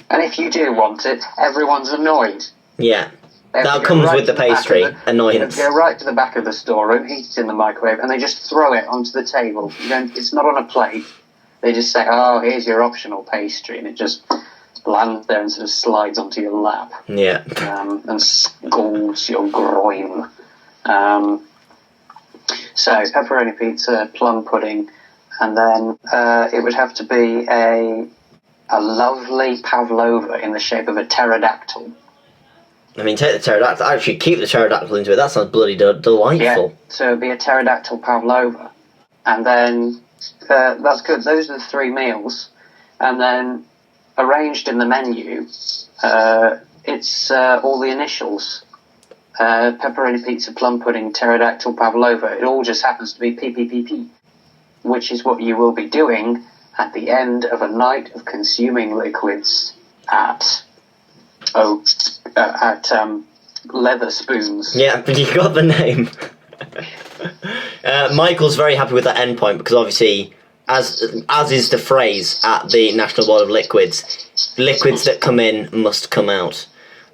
C: And if you do want it, everyone's annoyed.
B: Yeah. That comes with the pastry, annoyance.
C: They go right to the back of the storeroom, heat it in the microwave, and they just throw it onto the table. It's not on a plate. They just say, oh, here's your optional pastry, and it just lands there and sort of slides onto your lap.
B: Yeah.
C: And scalds your groin. So pepperoni pizza, plum pudding, and then it would have to be a lovely pavlova in the shape of a pterodactyl.
B: I mean, take the pterodactyl. Actually, keep the pterodactyl into it. That sounds bloody delightful.
C: Yeah, so it'd be a pterodactyl pavlova. And then, that's good. Those are the 3 meals. And then, arranged in the menu, it's all the initials. Pepperoni pizza, plum pudding, pterodactyl pavlova. It all just happens to be PPPP, which is what you will be doing at the end of a night of consuming liquids at Leather Spoons.
B: Yeah, but you got the name. Michael's very happy with that endpoint because obviously, as is the phrase at the National Board of Liquids that come in must come out.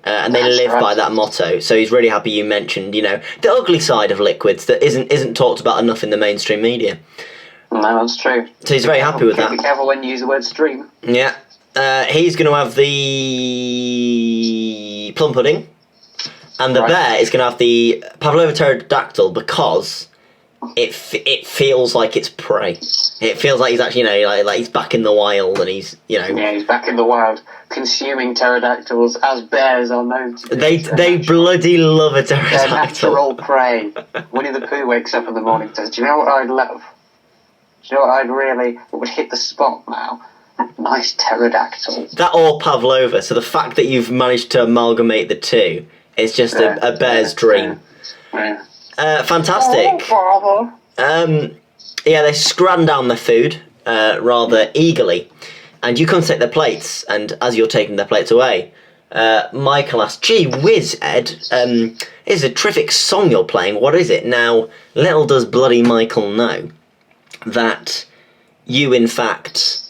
B: And they live by that motto. So he's really happy you mentioned, the ugly side of liquids that isn't talked about enough in the mainstream media.
C: No, that's true.
B: So he's very happy with that.
C: Be careful when you use the word stream.
B: Yeah. He's going to have the plum pudding, and the bear is going to have the pavlova pterodactyl because it feels like it's prey. It feels like he's actually, like he's back in the wild, and he's,
C: Yeah, he's back in the wild, consuming pterodactyls as bears are known to.
B: They bloody love a pterodactyl.
C: They're natural prey. Winnie the Pooh wakes up in the morning and says, "Do you know what I'd love? Do you know what would hit the spot now? Nice pterodactyl."
B: That or pavlova. So the fact that you've managed to amalgamate the two is just a bear's dream.
C: Yeah.
B: Fantastic.
C: Oh,
B: yeah, they scran down their food rather eagerly, and you come to take their plates. And as you're taking their plates away, Michael asks, "Gee whiz, Ed, it's a terrific song you're playing. What is it?" Now, little does bloody Michael know that you, in fact,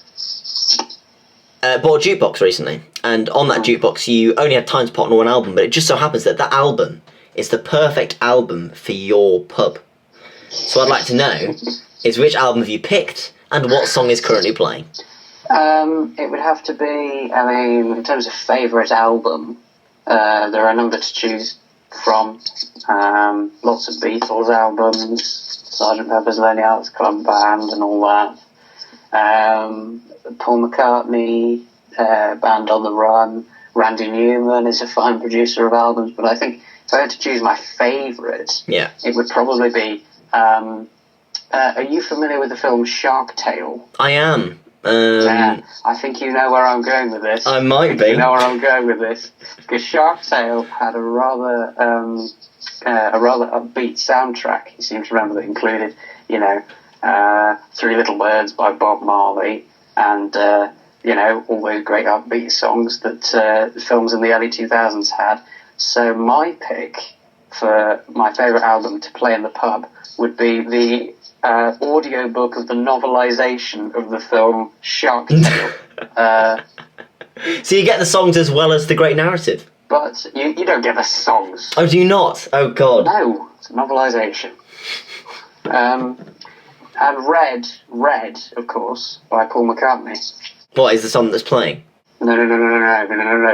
B: bought a jukebox recently, and on that jukebox you only had time to put on one album, but it just so happens that album is the perfect album for your pub. So I'd like to know is which album have you picked and what song is currently playing?
C: It would have to be, in terms of favourite album, there are a number to choose from. Lots of Beatles albums, Sgt. Pepper's Lonely Hearts Club Band and all that. Paul McCartney, Band on the Run. Randy Newman is a fine producer of albums, but I think if I had to choose my favourite, it would probably be... are you familiar with the film Shark Tale?
B: I am.
C: I think you know where I'm going with this.
B: I might be.
C: You know where I'm going with this. Because Shark Tale had a rather upbeat soundtrack. You seem to remember that included, Three Little Birds by Bob Marley and, all those great upbeat songs that films in the early 2000s had. So my pick for my favourite album to play in the pub would be the audiobook of the novelisation of the film Shark Tale.
B: So you get the songs as well as the great narrative?
C: But you don't get the songs.
B: Oh, do you not? Oh, God.
C: No, it's a novelisation. And Red, of course, by Paul McCartney.
B: What is the song that's playing?
C: No.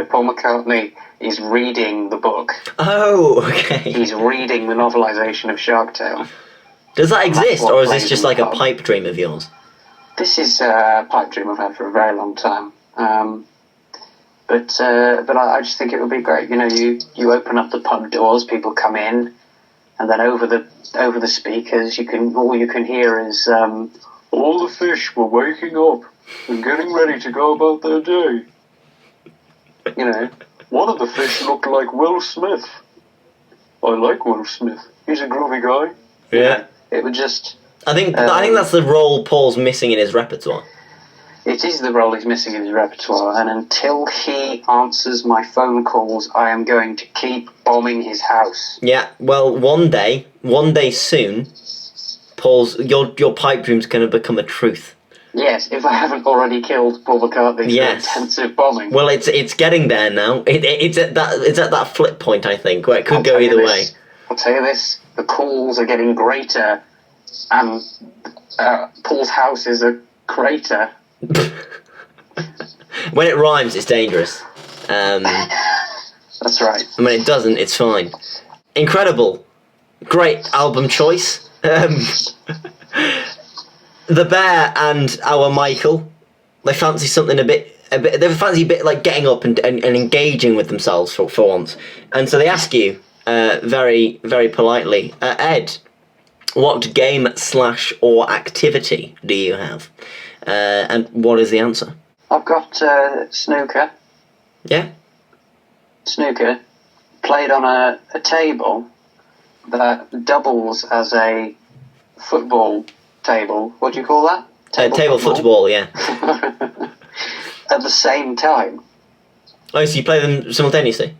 C: Paul McCartney is reading the book.
B: Oh, okay.
C: He's reading the novelisation of Shark Tale.
B: Does that exist, or is this just like a pipe dream of yours?
C: This is a pipe dream I've had for a very long time. But I just think it would be great. You open up the pub doors, people come in, and then over the speakers, all you can hear is all the fish were waking up and getting ready to go about their day. One of the fish looked like Will Smith. I like Will Smith. He's a groovy guy.
B: Yeah.
C: It would just...
B: I think that's the role Paul's missing in his repertoire.
C: It is the role he's missing in his repertoire, and until he answers my phone calls, I am going to keep bombing his house.
B: Yeah, well, one day soon, Paul's your pipe dream's going to become a truth.
C: Yes, if I haven't already killed Paul McCartney through intensive bombing.
B: Well, it's getting there now. It's at that flip point, I think, where it could go either way.
C: I'll tell you this: the calls are getting greater, and Paul's house is a crater.
B: When it rhymes, it's dangerous.
C: That's right.
B: When it doesn't, it's fine. Incredible. Great album choice. The Bear and our Michael, they fancy something a bit. They fancy a bit like getting up and engaging with themselves for once, and so they ask you very, very politely, Ed, what game / or activity do you have? And what is the answer?
C: I've got snooker.
B: Yeah?
C: Snooker, played on a table that doubles as a football table. What do you call that?
B: Table football, yeah.
C: At the same time.
B: Oh, so you play them simultaneously?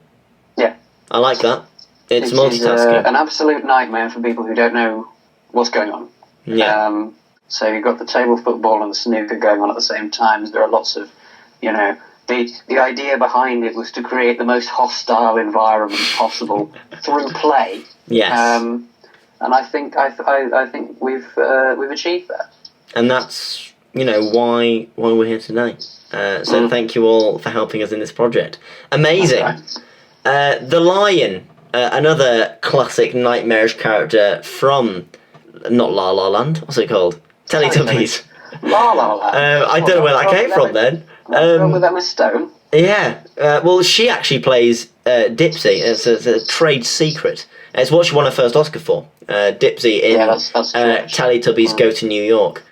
C: Yeah.
B: I like that. It's
C: It is
B: multitasking.
C: an absolute nightmare for people who don't know what's going on.
B: Yeah.
C: So you've got the table football and the snooker going on at the same time. There are lots of, the idea behind it was to create the most hostile environment possible through play.
B: Yes.
C: And I think we've achieved that.
B: And that's, why we're here today. So thank you all for helping us in this project. Amazing.
C: Okay.
B: The Lion, another classic nightmarish character from, not La La Land, what's it called? Teletubbies.
C: La La Land.
B: I don't know where that came from then.
C: What's wrong with Emma Stone?
B: Yeah. Well, she actually plays Dipsy. It's a trade secret. It's what she won her first Oscar for. Dipsy in
C: that's
B: Teletubbies Go to New York.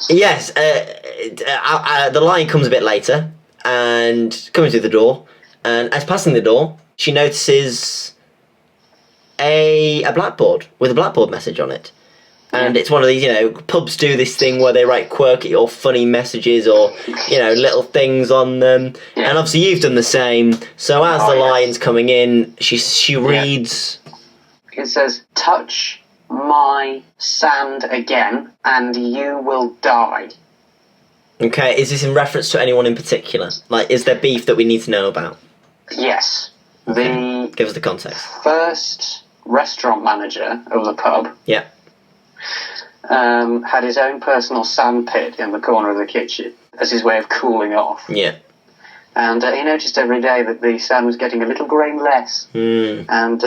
B: Yes. The Lion comes a bit later and coming through the door. And as passing the door, she notices a blackboard with a blackboard message on it. And it's one of these, pubs do this thing where they write quirky or funny messages or, little things on them.
C: Yeah.
B: And obviously you've done the same. So as the Lion's coming in, she reads...
C: It says, touch my sand again and you will die.
B: Okay, is this in reference to anyone in particular? Like, is there beef that we need to know about?
C: Yes. The
B: Give us the context.
C: first restaurant manager of the pub
B: Yeah.
C: had his own personal sand pit in the corner of the kitchen as his way of cooling off.
B: Yeah.
C: And he noticed every day that the sand was getting a little grain less. And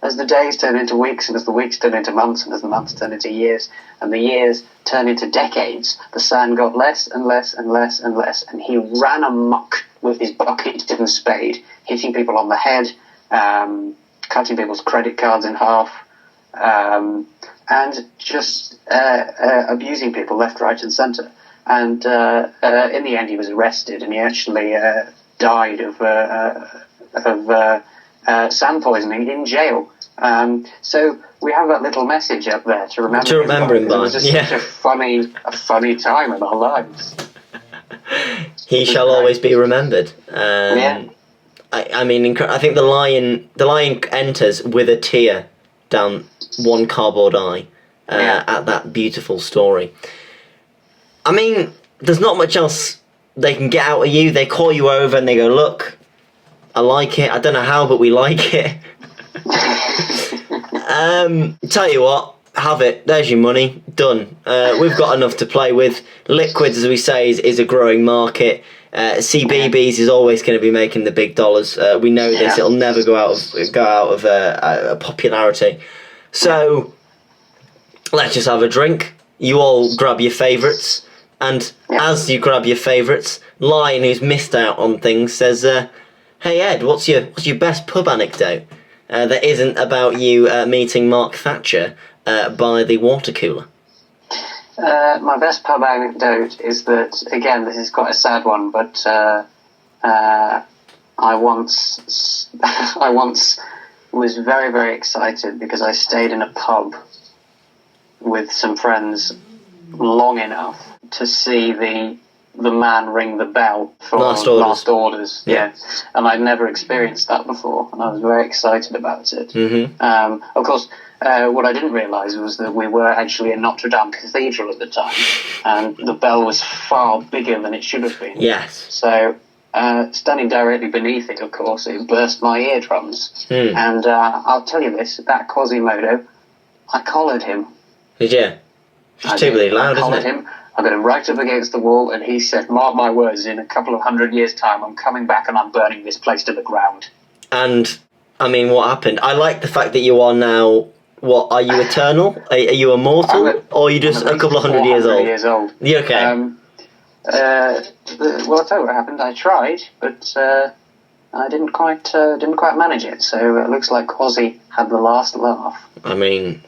C: as the days turned into weeks, and as the weeks turned into months, and as the months turned into years, and the years turned into decades, the sand got less and less and less and less, and he ran amok with his bucket and spade, hitting people on the head, cutting people's credit cards in half, and just abusing people left, right, and centre. And in the end, he was arrested, and he actually died of sand poisoning in jail. So we have that little message up there to remember him by. It was just such a funny time in our lives.
B: He shall always be remembered.
C: Yeah.
B: I mean, I think the lion enters with a tear down one cardboard eye at that beautiful story. I mean, there's not much else they can get out of you. They call you over and they go, look, I like it. I don't know how, but we like it. Tell you what, have it. There's your money. Done. We've got enough to play with. Liquids, as we say, is a growing market. CBBS is always going to be making the big dollars. We know this. It'll never go out of popularity. So let's just have a drink. You all grab your favourites, and as you grab your favourites, Lion, who's missed out on things, says, "Hey Ed, what's your best pub anecdote that isn't about you meeting Mark Thatcher by the water cooler?"
C: My best pub anecdote is that, again, this is quite a sad one, but I once was very, very excited because I stayed in a pub with some friends long enough to see the man ring the bell for last orders. Yeah. And I'd never experienced that before, and I was very excited about it. Of course, what I didn't realise was that we were actually in Notre Dame Cathedral at the time, and the bell was far bigger than it should have been.
B: Yes.
C: So, standing directly beneath it, of course, it burst my eardrums. And I'll tell you this, that Quasimodo, I collared him.
B: Did you? It's too really loud, isn't it?
C: I collared him. I got him right up against the wall, and he said, "Mark my words, in a couple of 100 years' time, I'm coming back and I'm burning this place to the ground."
B: And I mean, what happened? I like the fact that you are now. What are you eternal? Are you immortal, or are you just a couple of 100 years old? You okay?
C: Well, I'll tell you what happened. I tried, but I didn't quite manage it. So it looks like Quasi had the last laugh.
B: I mean,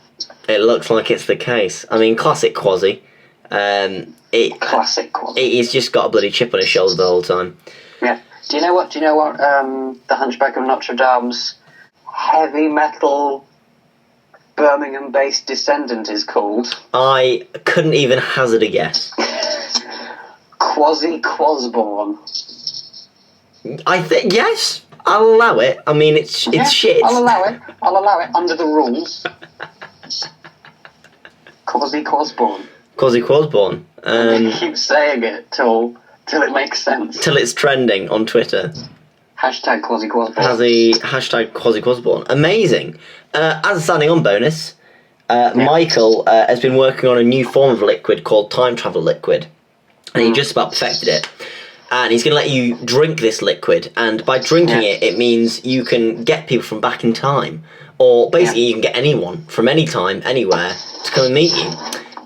B: it looks like it's the case. I mean, classic Quasi.
C: Classic Quasi.
B: He's just got a bloody chip on his shoulder the whole time.
C: Yeah. Do you know what? The Hunchback of Notre Dame's heavy metal Birmingham-based descendant is called?
B: I couldn't even hazard a guess.
C: Quasi Quosborn.
B: I think yes, I'll allow it. I mean, it's shit.
C: I'll allow it under the rules. Quasi Quosborn.
B: Quasi Quosborn.
C: Keep saying it till it makes sense.
B: Till it's trending on Twitter.
C: Hashtag Quasi Quosborn.
B: Hashtag Quasi Quosborn. Amazing. As a signing on bonus, Michael has been working on a new form of liquid called time travel liquid, and he just about perfected it. And he's going to let you drink this liquid, and by drinking it means you can get people from back in time, or basically you can get anyone from any time, anywhere, to come and meet you.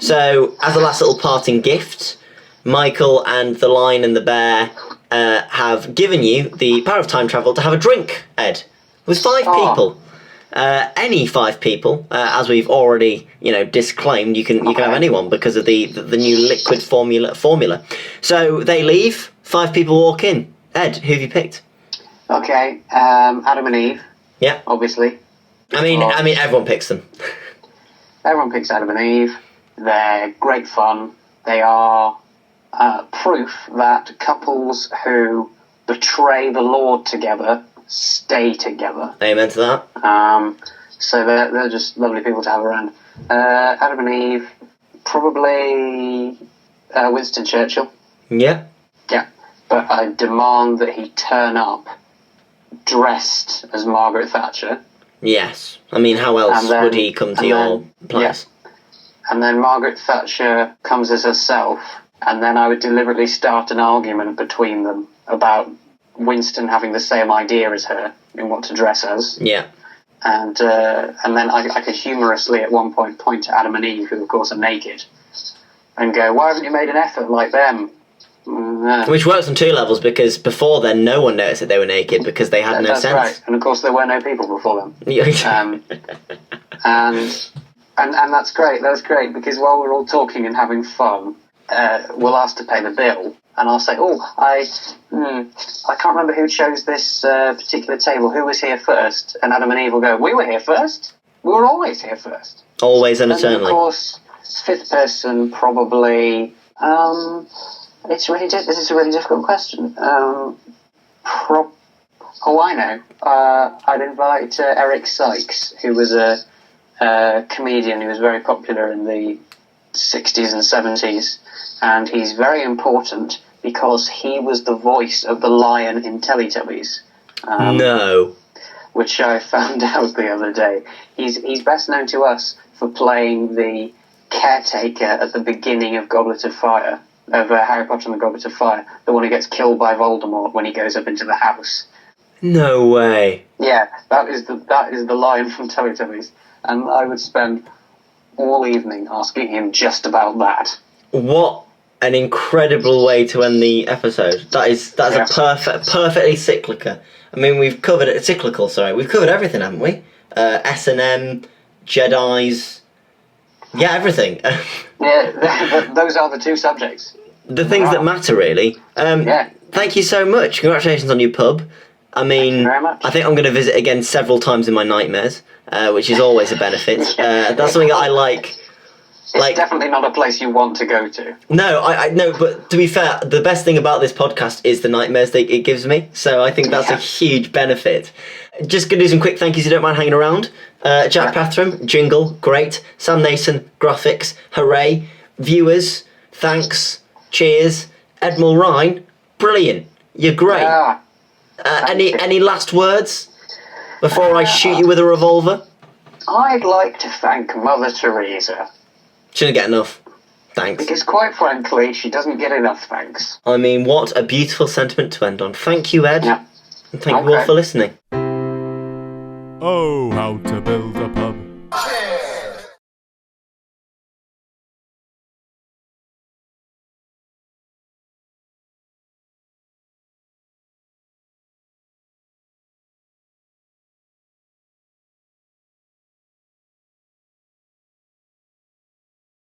B: So, as a last little parting gift, Michael and the Lion and the Bear have given you the power of time travel to have a drink, Ed, with 5 people. Any 5 people, as we've already, disclaimed, you can have anyone because of the new liquid formula. So they leave, 5 people walk in. Ed, who have you picked?
C: Okay, Adam and Eve.
B: Yeah,
C: obviously.
B: I mean, everyone picks them.
C: Everyone picks Adam and Eve. They're great fun. They are proof that couples who betray the Lord together stay together.
B: Amen to that.
C: So they're just lovely people to have around. Adam and Eve, probably Winston Churchill.
B: Yeah.
C: Yeah, but I demand that he turn up dressed as Margaret Thatcher.
B: Yes. I mean, how else would he come to your place?
C: Yeah. And then Margaret Thatcher comes as herself, and then I would deliberately start an argument between them about Winston having the same idea as her in what to dress as.
B: Yeah.
C: And then I could humorously at one point to Adam and Eve, who of course are naked, and go, "Why haven't you made an effort like them?"
B: Which works on 2 levels, because before then no one noticed that they were naked because they had no sense. That's
C: right. And of course there were no people before them. And that's great. That's great, because while we're all talking and having fun, we'll ask to pay the bill. And I'll say, I can't remember who chose this particular table. Who was here first? And Adam and Eve will go, "We were here first. We were always here first."
B: Always and eternally.
C: And of course, 5th person probably. This is a really difficult question. I know. I'd invite Eric Sykes, who was a comedian who was very popular in the 60s and 70s, and he's very important because he was the voice of the lion in Teletubbies.
B: No.
C: Which I found out the other day. He's best known to us for playing the caretaker at the beginning of Goblet of Fire, of Harry Potter and the Goblet of Fire, the one who gets killed by Voldemort when he goes up into the house.
B: No way.
C: Yeah, that is the lion from Teletubbies, and I would spend all evening asking him just about that.
B: What an incredible way to end the episode. That's a perfectly cyclical. I mean, we've covered it. Cyclical, sorry. We've covered everything, haven't we? S&M, Jedis. Yeah, everything.
C: Yeah, those are the 2 subjects.
B: The things that matter, really. Thank you so much. Congratulations on your pub. I mean,
C: thank you very much.
B: I think I'm going to visit again several times in my nightmares, which is always a benefit. That's something that I like.
C: It's definitely not a place you want to go to. No,
B: I know, but to be fair, the best thing about this podcast is the nightmares that it gives me. So I think that's a huge benefit. Just going to do some quick thank yous if you don't mind hanging around. Jack Pathram, jingle, great. Sam Nason, graphics, hooray. Viewers, thanks, cheers. Ed Mulryne, brilliant. You're great. Any last words before I shoot you with a revolver?
C: I'd like to thank Mother Teresa.
B: Shouldn't get enough. Thanks.
C: Because quite frankly, she doesn't get enough thanks.
B: I mean, what a beautiful sentiment to end on. Thank you, Ed.
C: Yeah.
B: And thank you all for listening.
A: Oh, how to build a pub.